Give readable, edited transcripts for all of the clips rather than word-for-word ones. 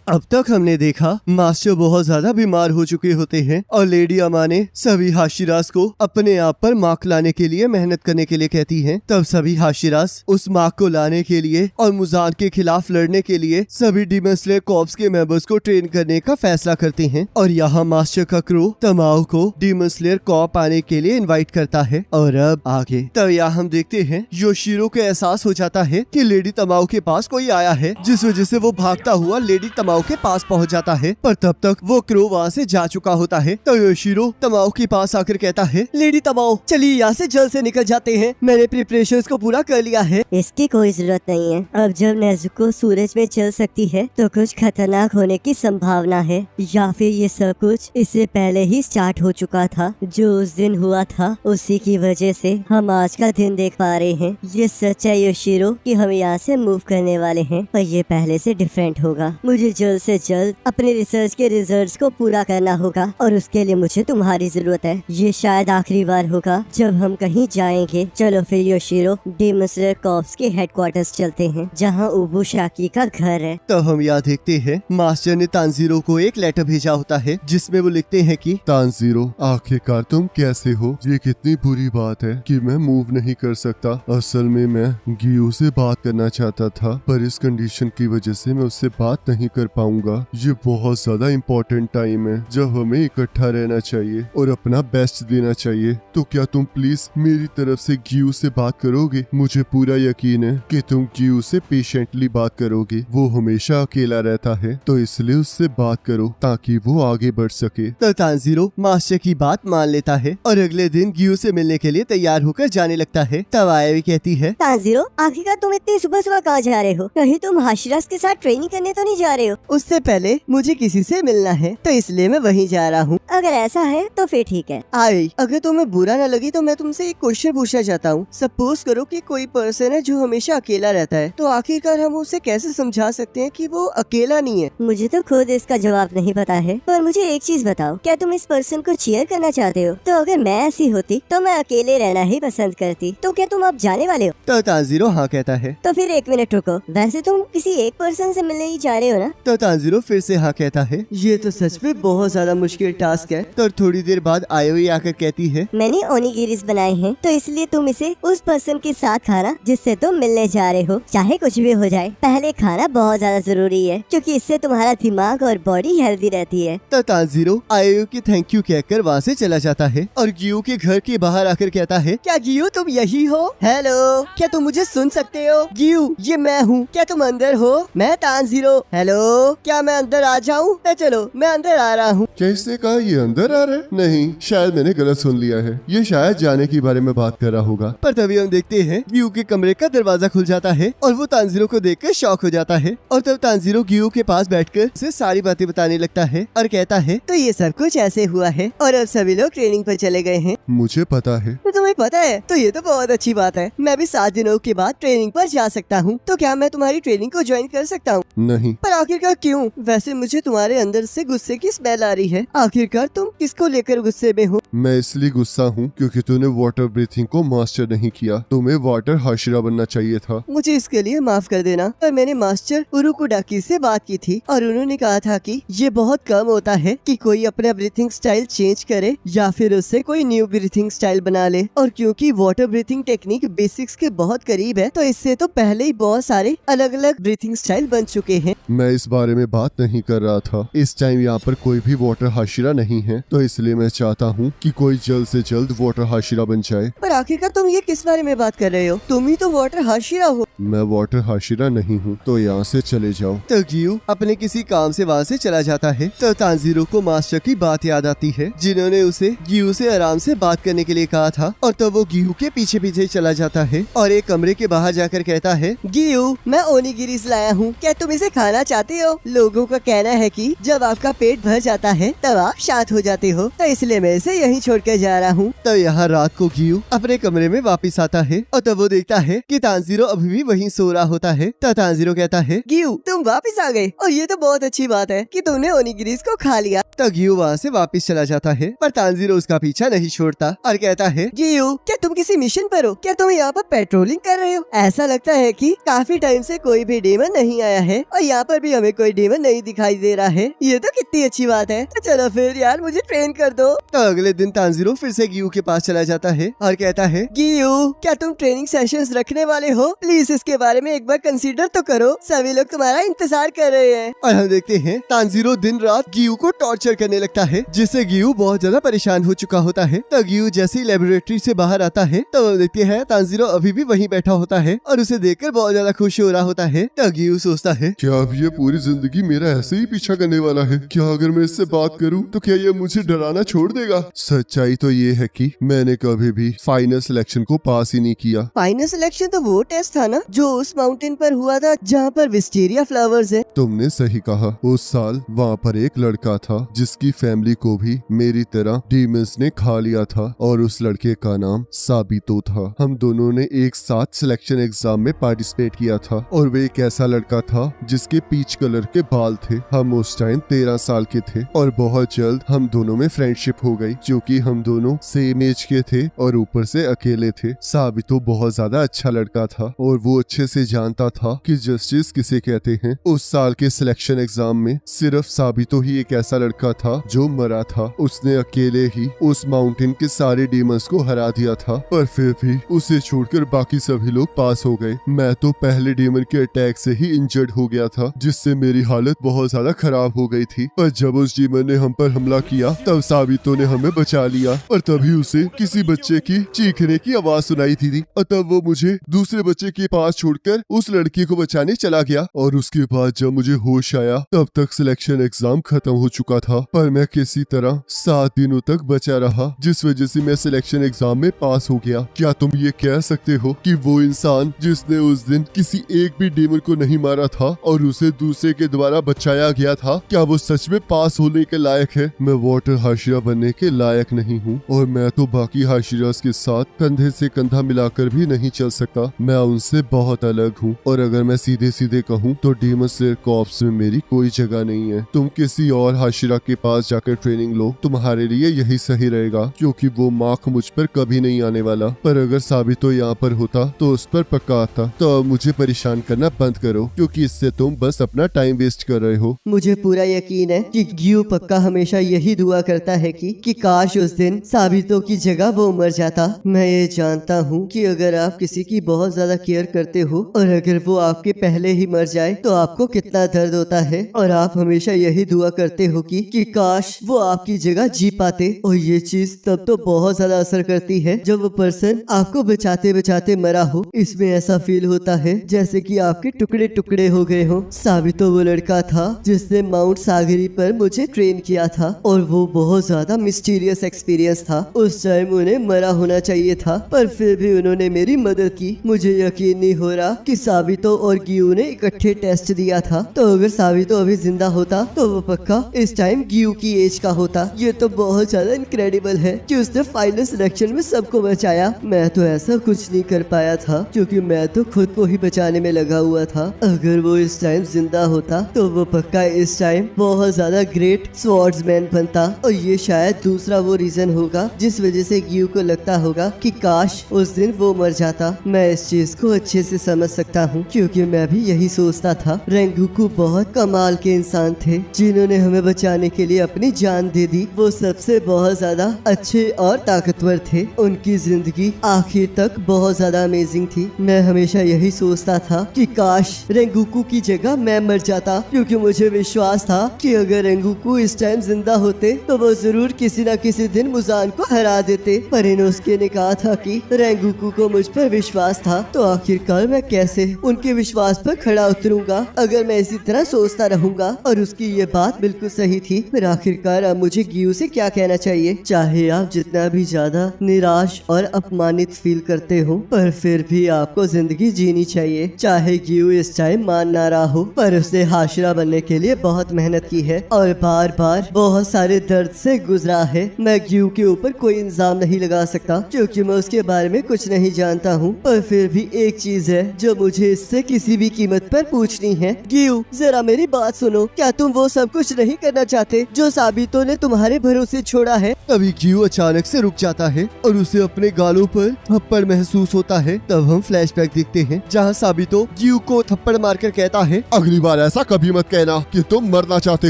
अब तक हमने देखा मास्टर बहुत ज्यादा बीमार हो चुके होते हैं और लेडी अमा ने सभी हाशिरास को अपने आप पर मार्क लाने के लिए मेहनत करने के लिए कहती हैं। तब सभी हाशिरास उस मार्क को लाने के लिए और मुजान के खिलाफ लड़ने के लिए सभी डीमन स्लेयर कॉर्प्स के मेंबर्स को ट्रेन करने का फैसला करते हैं। और यहाँ मास्टर का क्रू तमाओ को डीमन स्लेयर कॉर्प आने के लिए इन्वाइट करता है। और अब आगे तब यहाँ हम देखते हैं योशिरो को एहसास हो जाता है कि लेडी तमाओ के पास कोई आया है, जिस वजह से वो भागता हुआ लेडी तमाओ के पास पहुंच जाता है। पर तब तक वो क्रू वहाँ से जा चुका होता है। तो योशिरो तमाओ के पास आकर कहता है, लेडी तमाओ चलिए यहाँ से जल्द से निकल जाते हैं, मैंने प्रिपरेशंस को पूरा कर लिया है। इसकी कोई जरूरत नहीं है। अब जब नेजुको सूरज में चल सकती है तो कुछ खतरनाक होने की संभावना है, या फिर ये सब कुछ इससे पहले ही स्टार्ट हो चुका था। जो उस दिन हुआ था उसी की वजह से हम आज का दिन देख पा रहे हैं। ये सच है योशिरो कि हम यहाँ से मूव करने वाले हैं, पर ये पहले से डिफरेंट होगा। मुझे जल्द से जल्द अपने रिसर्च के रिजल्ट्स को पूरा करना होगा और उसके लिए मुझे तुम्हारी जरूरत है। ये शायद आखिरी बार होगा जब हम कहीं जाएंगे। चलो फिर योशिरो, डीमन स्लेयर कॉर्प्स के हेडक्वार्टर्स चलते हैं, जहाँ उबुशाकी का घर है। तो हम यहाँ देखते हैं मास्टर ने तानजीरो को एक लेटर भेजा होता है, जिसमें वो लिखते हैं कि तानजीरो, आखिरकार तुम कैसे हो? ये कितनी बुरी बात है कि मैं मूव नहीं कर सकता। असल में मैं गियो से बात करना चाहता था, पर इस कंडीशन की वजह से मैं उससे बात नहीं कर पाऊंगा। ये बहुत ज्यादा इम्पोर्टेंट टाइम है जब हमें इकट्ठा रहना चाहिए और अपना बेस्ट देना चाहिए। तो क्या तुम प्लीज मेरी तरफ से गियो से बात करोगे? मुझे पूरा यकीन है कि तुम गियो से पेशेंटली बात करोगे। वो हमेशा अकेला रहता है, तो इसलिए उससे बात करो ताकि वो आगे बढ़ सके। तो तानजीरो मास्टर की बात मान लेता है और अगले दिन गियो से मिलने के लिए तैयार होकर जाने लगता है। तब आयवी कहती है, तानजीरो, आखिरकार तुम इतनी सुबह सुबह कहाँ जा रहे हो? कहीं तुम हाशिरास के साथ ट्रेनिंग करने तो नहीं जा रहे हो? उससे पहले मुझे किसी से मिलना है, तो इसलिए मैं वहीं जा रहा हूँ। अगर ऐसा है तो फिर ठीक है। आई, अगर तुम्हें बुरा न लगी तो मैं तुमसे एक क्वेश्चन पूछना चाहता हूँ। सपोज करो कि कोई पर्सन है जो हमेशा अकेला रहता है, तो आखिरकार हम उसे कैसे समझा सकते हैं कि वो अकेला नहीं है? मुझे तो खुद इसका जवाब नहीं पता है, पर मुझे एक चीज बताओ, क्या तुम इस पर्सन को चीयर करना चाहते हो? तो अगर मैं ऐसी होती तो मैं अकेले रहना ही पसंद करती। तो क्या तुम अब जाने वाले हो? तो तानजीरो हाँ कहता है। तो फिर एक मिनट रुको, वैसे तुम किसी एक पर्सन से मिलने ही जा रहे हो ना? तो तानजीरो फिर से हाँ कहता है। ये तो सच में बहुत ज्यादा मुश्किल टास्क है। तो थोड़ी देर बाद आयोई आकर कहती है, मैंने ओनिगिरिस बनाए हैं, तो इसलिए तुम इसे उस पर्सन के साथ खाना जिससे तुम मिलने जा रहे हो, चाहे कुछ भी हो जाए। पहले खाना बहुत ज्यादा जरूरी है, क्योंकि इससे तुम्हारा दिमाग और बॉडी हेल्दी रहती है। तो तानजीरो आयोई की थैंक यू कहकर वहाँ से चला जाता है और गियो के घर के बाहर आकर कहता है, क्या गियो तुम यही हो? हेलो, क्या तुम मुझे सुन सकते हो? गियो, ये मैं हूँ, क्या तुम अंदर हो? मैं तानजीरो। हेलो, क्या मैं अंदर आ जाऊँ? चलो मैं अंदर आ रहा हूँ। क्या इसने कहा ये अंदर आ रहा है? नहीं, शायद मैंने गलत सुन लिया है। ये शायद जाने के बारे में बात कर रहा होगा। पर तभी हम देखते हैं गियो के कमरे का दरवाजा खुल जाता है और वो तानजीरो को देखकर शॉक हो जाता है। और तब तानजीरो गियो के पास बैठकर उसे सारी बातें बताने लगता है और कहता है, तो ये सब कुछ ऐसे हुआ है और अब सभी लोग ट्रेनिंग पर चले गए हैं। मुझे पता है। तो तुम्हें पता है? तो ये तो बहुत अच्छी बात है। मैं भी 7 दिनों के बाद ट्रेनिंग पर जा सकता हूँ। तो क्या मैं तुम्हारी ट्रेनिंग को ज्वाइन कर सकता हूँ? नहीं। पर आखिरकार क्यों? वैसे मुझे तुम्हारे अंदर से गुस्से की स्मेल आ रही है। आखिरकार तुम किसको लेकर गुस्से में हो? मैं इसलिए गुस्सा हूँ क्योंकि तूने वाटर ब्रीथिंग को मास्टर नहीं किया। तुम्हें वाटर हाशिरा बनना चाहिए था। मुझे इसके लिए माफ कर देना, पर मैंने मास्टर उरुकुडाकी से बात की थी और उन्होंने कहा था कि ये बहुत कम होता है कि कोई अपना ब्रीथिंग स्टाइल चेंज करे या फिर उससे कोई न्यू ब्रीथिंग स्टाइल बना ले। और क्योंकि वाटर ब्रीथिंग टेक्निक बेसिक्स के बहुत करीब है, तो इससे तो पहले ही बहुत सारे अलग अलग ब्रीथिंग स्टाइल बन चुके हैं। मैं इस बारे में बात नहीं कर रहा था। इस टाइम यहाँ पर कोई भी वाटर हाशिरा नहीं है, तो इसलिए मैं चाहता हूँ कि कोई जल्द से जल्द वाटर हाशिरा बन जाए। पर आखिरकार तुम ये किस बारे में बात कर रहे हो? तुम ही तो वाटर हाशिरा हो। मैं वाटर हाशिरा नहीं हूँ, तो यहाँ से चले जाओ। तो गियो अपने किसी काम से वहाँ से चला जाता है। तो तानजीरो को मास्टर की बात याद आती है, जिन्होंने उसे गियो से आराम से बात करने के लिए कहा था। और तब वो गियो के पीछे पीछे चला जाता है और एक कमरे के बाहर जाकर कहता है, गियो, मैं ओनिगिरिस लाया हूँ, क्या तुम इसे खाना चाहते हो? लोगों का कहना है कि जब आपका पेट भर जाता है तब आप शांत हो जाते हो, तो इसलिए मैं इसे यहीं छोड़कर जा रहा हूँ। तो यहाँ रात को गियो अपने कमरे में वापस आता है और तब वो देखता है कि तानजीरो अभी भी वहीं सो रहा होता है। तो तानजीरो कहता है, गियो तुम वापस आ गए और ये तो बहुत अच्छी बात है कि तुमने ओनिगिरिस को खा लिया। तो गियो वहाँ से वापस चला जाता है, पर तानजीरो उसका पीछा नहीं छोड़ता और कहता है, गियो, क्या तुम किसी मिशन पर हो? क्या तुम यहाँ पर पेट्रोलिंग कर रहे हो? ऐसा लगता है कि काफी टाइम से कोई भी डेमन नहीं आया है और यहाँ पर भी हमें कोई डीमन नहीं दिखाई दे रहा है। ये तो कितनी अच्छी बात है। तो चलो फिर यार मुझे ट्रेन कर दो। तो अगले दिन तांजीरो फिर से गियू के पास चला जाता है और कहता है, गियू, क्या तुम ट्रेनिंग सेशंस रखने वाले हो? प्लीज इसके बारे में एक बार कंसीडर तो करो। सभी लोग तुम्हारा इंतजार कर रहे हैं। और हम देखते हैं तांजीरो दिन रात गियू को टॉर्चर करने लगता है, जिससे गियू बहुत ज्यादा परेशान हो चुका होता है। तो गियू जैसे ही लेबोरेटरी से बाहर आता है तो हम देखते हैं तांजीरो अभी भी वहीं बैठा होता है और उसे देखकर बहुत ज्यादा खुश हो रहा होता है। तो गियू सोचता है, क्या अब ये पूरी जिंदगी मेरा ऐसे ही पीछा करने वाला है? क्या अगर मैं इससे बात करूं तो क्या ये मुझे डराना छोड़ देगा? सच्चाई तो ये है कि मैंने कभी भी फाइनल सिलेक्शन को पास ही नहीं किया। फाइनल सिलेक्शन तो वो टेस्ट था ना जो उस माउंटेन पर हुआ था जहाँ पर विस्टेरिया फ्लावर्स है। तुमने सही कहा। उस साल वहाँ पर एक लड़का था जिसकी फैमिली को भी मेरी तरह डीमंस ने खा लिया था और उस लड़के का नाम साबितो था। हम दोनों ने एक साथ सिलेक्शन एग्जाम में पार्टिसिपेट किया था और वे एक ऐसा लड़का था जिसके पीच कलर के बाल थे। हम उस टाइम 13 साल के थे और बहुत जल्द हम दोनों में फ्रेंडशिप हो गई क्योंकि हम दोनों सेम एज के थे और ऊपर से अकेले थे। साबितो बहुत ज्यादा अच्छा लड़का था और वो अच्छे से जानता था कि जस्टिस किसे कहते हैं। उस साल के सिलेक्शन एग्जाम में सिर्फ साबितो ही एक ऐसा लड़का था जो मरा था। उसने अकेले ही उस माउंटेन के सारे डीमंस को हरा दिया था, पर फिर भी उसे छोड़कर बाकी सभी लोग पास हो गए। मैं तो पहले डीमन के अटैक से ही इंजर्ड हो गया था, जिससे मेरी हालत बहुत ज्यादा खराब हो गई थी। पर जब उस डीमन ने हम पर हमला किया तब साबितो ने हमें बचा लिया और तभी उसे किसी बच्चे की चीखने की आवाज सुनाई थी और तब वो मुझे दूसरे बच्चे के पास छोड़कर उस लड़की को बचाने चला गया। और उसके बाद जब मुझे होश आया तब तक सिलेक्शन एग्जाम खत्म हो चुका था, पर मैं किसी तरह 7 दिनों तक बचा रहा, जिस वजह से मैं सिलेक्शन एग्जाम में पास हो गया। क्या तुम ये कह सकते हो कि वो इंसान जिसने उस दिन किसी एक भी डीमन को नहीं मारा था और उसे दूसरे के द्वारा बचाया गया था, क्या वो सच में पास होने के लायक है? मैं वाटर हाशिरा बनने के लायक नहीं हूँ और मैं तो बाकी हाशिरास के साथ कंधे से कंधा मिलाकर भी नहीं चल सकता। मैं उनसे बहुत अलग हूँ और अगर मैं सीधे सीधे कहूँ तो डीमन स्लेयर कॉर्प्स में मेरी कोई जगह नहीं है। तुम किसी और हाशिरा के पास जाकर ट्रेनिंग लो, तुम्हारे लिए यही सही रहेगा क्योंकि वो मार्क मुझ पर कभी नहीं आने वाला। पर अगर साबितो यहाँ पर होता तो उस पर पक्का आता। तो अब मुझे परेशान करना बंद करो क्योंकि इससे तुम बस अपना टाइम वेस्ट कर रहे हो। मुझे पूरा यकीन है कि गियू पक्का हमेशा यही दुआ करता है कि काश उस दिन साबितो की जगह वो मर जाता। मैं ये जानता हूँ कि अगर आप किसी की बहुत ज्यादा केयर करते हो और अगर वो आपके पहले ही मर जाए तो आपको कितना दर्द होता है और आप हमेशा यही दुआ करते हो कि काश वो आपकी जगह जी पाते। और ये चीज तब तो बहुत ज्यादा असर करती है जब वो पर्सन आपको बचाते बचाते मरा हो। इसमें ऐसा फील होता है जैसे कि आपके टुकड़े टुकड़े हो गए हो। साबितो वो लड़का था जिसने माउंट सागरी पर मुझे ट्रेन किया था और वो बहुत ज्यादा मिस्टीरियस एक्सपीरियंस था। उस टाइम उन्हें मरा होना चाहिए था पर फिर भी उन्होंने मेरी मदद की। मुझे यकीन नहीं हो रहा कि साबितो और गियू ने इकट्ठे टेस्ट दिया था। तो अगर साबितो अभी जिंदा होता तो वो पक्का इस टाइम गियू की एज का होता। ये तो बहुत ज्यादा इनक्रेडिबल है कि उसने फाइनल सिलेक्शन में सबको बचाया। मैं तो ऐसा कुछ नहीं कर पाया था क्योंकि मैं तो खुद को ही बचाने में लगा हुआ था। अगर वो इस टाइम जिंदा होता तो वो पक्का इस टाइम बहुत ज्यादा ग्रेट स्वॉर्ड्समैन बनता। और ये शायद दूसरा वो रीजन होगा जिस वजह से गियू को लगता होगा कि काश उस दिन वो मर जाता। मैं इस चीज को अच्छे से समझ सकता हूँ क्योंकि मैं भी यही सोचता था। रेंगुकू बहुत कमाल के इंसान थे जिन्होंने हमें बचाने के लिए अपनी जान दे दी। वो सबसे बहुत ज्यादा अच्छे और ताकतवर थे। उनकी जिंदगी आखिर तक बहुत ज्यादा अमेजिंग थी। मैं हमेशा यही सोचता था कि काश रेंगुकू की जगह मैं मर जाता क्योंकि मुझे विश्वास था कि अगर रेंगुकू इस टाइम जिंदा होते तो वो जरूर किसी न किसी दिन मुजान को हरा देते। पर इनोस्के ने कहा था कि रेंगुकू को मुझ पर विश्वास था, तो आखिरकार मैं कैसे उनके विश्वास पर खड़ा उतरूंगा अगर मैं इसी तरह सोचता रहूंगा। और उसकी ये बात बिल्कुल सही थी। फिर आखिरकार अब मुझे गियू से क्या कहना चाहिए? चाहे आप जितना भी ज्यादा निराश और अपमानित फील करते हो पर फिर भी आपको जिंदगी जीनी चाहिए। चाहे गियू इस टाइम मान ना रहा हो पर उसने हाशिरा बनने के लिए बहुत मेहनत की है और बार बार बहुत सारे दर्द से गुजरा है। मैं गियू के ऊपर कोई इल्जाम नहीं लगा सकता क्योंकि मैं उसके बारे में कुछ नहीं जानता हूँ। पर फिर भी एक चीज है जो मुझे इससे किसी भी कीमत पर पूछनी है। गियू, जरा मेरी बात सुनो। क्या तुम वो सब कुछ नहीं करना चाहते जो साबितो ने तुम्हारे भरोसे छोड़ा है? तभी गियू अचानक से रुक जाता है और उसे अपने गालों पर थप्पड़ महसूस होता है। तब हम फ्लैशबैक देखते हैं जहाँ साबितो गियू को थप्पड़ मारकर कहता है, अगली बार ऐसा कभी मत कहना कि तुम मरना चाहते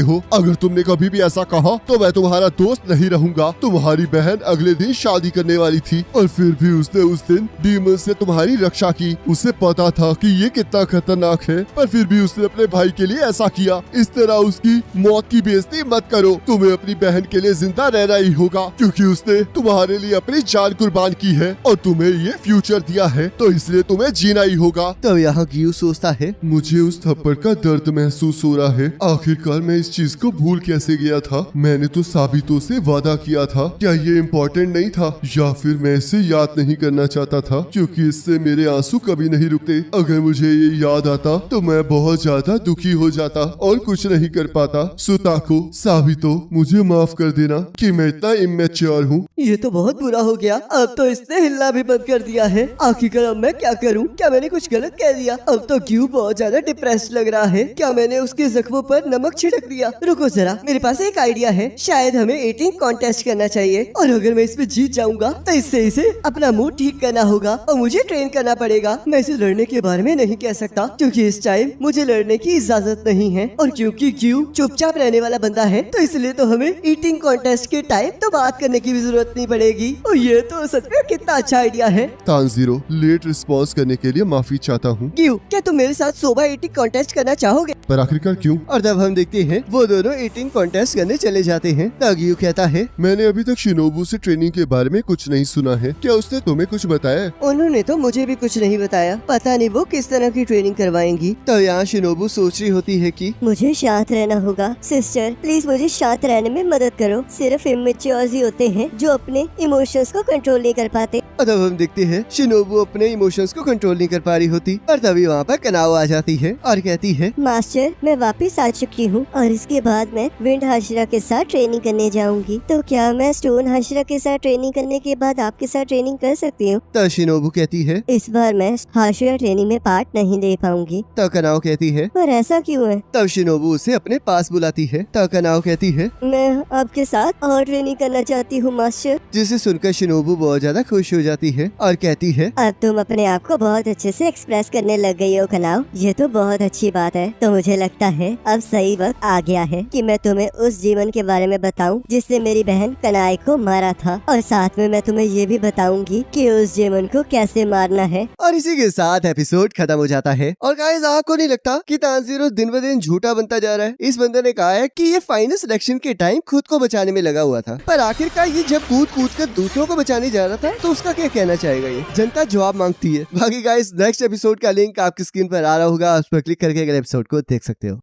हो। अगर तुमने कभी भी ऐसा कहा तो मैं तुम्हारा दोस्त नहीं रहूंगा। तुम्हारी बहन अगले दिन शादी करने वाली थी और फिर भी उसने उस दिन डीमन से तुम्हारी रक्षा की। उसे पता था कि ये कितना खतरनाक है, पर फिर भी उसने अपने भाई के लिए ऐसा किया। इस तरह उसकी मौत की बेइज्जती मत करो। तुम्हें अपनी बहन के लिए जिंदा रहना ही होगा, क्योंकि उसने तुम्हारे लिए अपनी जान कुर्बान की है और तुम्हें ये फ्यूचर दिया है, तो इसलिए तुम्हें जीना ही होगा। तब यहाँ गियू सोचता है, मुझे उस थप्पड़ का दर्द महसूस हो रहा है। आखिरकार मैं इस चीज को भूल कैसे गया था? मैंने तो साबितों से वादा किया था। क्या ये इम्पोर्टेंट नहीं था, या फिर मैं इसे याद नहीं करना चाहता था क्योंकि इससे मेरे आंसू कभी नहीं रुकते? अगर मुझे ये याद आता तो मैं बहुत ज्यादा दुखी हो जाता और कुछ नहीं कर पाता। सुताको, साबितो, मुझे माफ कर देना कि मैं इतना इमेच्योर हूँ। ये तो बहुत बुरा हो गया। अब तो इसने हिलना भी बंद कर दिया है। आखिरकार अब मैं क्या करूं? क्या मैंने कुछ गलत कह दिया? अब तो ग्यू बहुत ज्यादा डिप्रेस्ड लग रहा है। क्या मैंने उसके जख्मों पर नमक छिड़क दिया? रुको जरा, मेरे पास एक आइडिया है। शायद हमें ईटिंग कॉन्टेस्ट करना चाहिए, और अगर मैं इसमें जीत जाऊंगा तो इससे इसे अपना मूड ठीक करना होगा और मुझे ट्रेन करना पड़ेगा। मैं इसे लड़ने के बारे में नहीं कह सकता क्योंकि इस टाइम मुझे लड़ने की इजाजत नहीं है, और क्योंकि ग्यू चुपचाप रहने वाला बंदा है तो इसलिए तो हमें ईटिंग कॉन्टेस्ट के टाइम तो बात करने की भी जरूरत नहीं पड़ेगी। और ये तो सच में कितना अच्छा आइडिया है। तानजीरो, लेट रिस्पॉन्स करने के लिए माफी चाहता हूँ। ग्यू, क्या तुम मेरे साथ सोबा ईटिंग कॉन्टेस्ट करना चाहोगे? पर आखिरकार क्यों? और तब हम देखते हैं वो दोनों ईटिंग कॉन्टेस्ट करने चले जाते हैं। तब गियू कहता है, मैंने अभी तक शिनोबू से ट्रेनिंग के बारे में कुछ नहीं सुना है। क्या उसने तुम्हें कुछ बताया? उन्होंने तो मुझे भी कुछ नहीं बताया। पता नहीं वो किस तरह की ट्रेनिंग करवाएंगी। तब यहाँ शिनोबू सोच रही होती है कि मुझे शांत रहना होगा। सिस्टर प्लीज मुझे शांत रहने में मदद करो। सिर्फ इमेच्योर ही होते हैं जो अपने इमोशंस को कंट्रोल नहीं कर पाते। और तब हम देखते हैं शिनोबू अपने इमोशंस को कंट्रोल नहीं कर पा रही होती, और तभी वहाँ पर कनाओ आ जाती है और कहती है, मास्टर मैं वापस आ चुकी हूँ और इसके बाद मैं विंड हाशिरा के साथ ट्रेनिंग करने जाऊंगी। तो क्या मैं स्टोन हाशिरा के साथ ट्रेनिंग करने के बाद आपके साथ ट्रेनिंग कर सकती हूँ? तब शिनोबू कहती है, इस बार मैं हाशिरा ट्रेनिंग में पार्ट नहीं ले पाऊंगी। तब कनाओ कहती है, पर ऐसा क्यों है? तब शिनोबू उसे अपने पास बुलाती है। तब कनाओ कहती है, मैं आपके साथ और ट्रेनिंग करना चाहती हूँ मास्टर। जिसे सुनकर शिनोबू बहुत ज्यादा खुश हो जाती है और कहती है, अब तुम अपने आप को बहुत अच्छे से एक्सप्रेस करने लग गई हो कनाओ। ये तो बहुत अच्छी बात है। तो मुझे लगता है अब सही वक्त आ गया है कि मैं तुम्हें उस जीवन के बारे में बताऊं जिसने मेरी बहन कनाई को मारा था, और साथ में मैं तुम्हें ये भी बताऊंगी कि उस जीवन को कैसे मारना है। और इसी के साथ एपिसोड खत्म हो जाता है। और गाइस, आपको नहीं लगता कि तानजीरो दिन ब दिन झूठा बनता जा रहा है? इस बंदे ने कहा है कि ये फाइनल सिलेक्शन के टाइम खुद को बचाने में लगा हुआ था, पर आखिरकार ये जब कूद कूद कर दूसरों को बचाने जा रहा था तो उसका क्या कहना चाहेगा? ये जनता जवाब मांगती है। बाकी गाइस, नेक्स्ट एपिसोड का लिंक आपकी स्क्रीन पर आ रहा होगा, उस पर क्लिक करके अगले एपिसोड को देख सकते हो।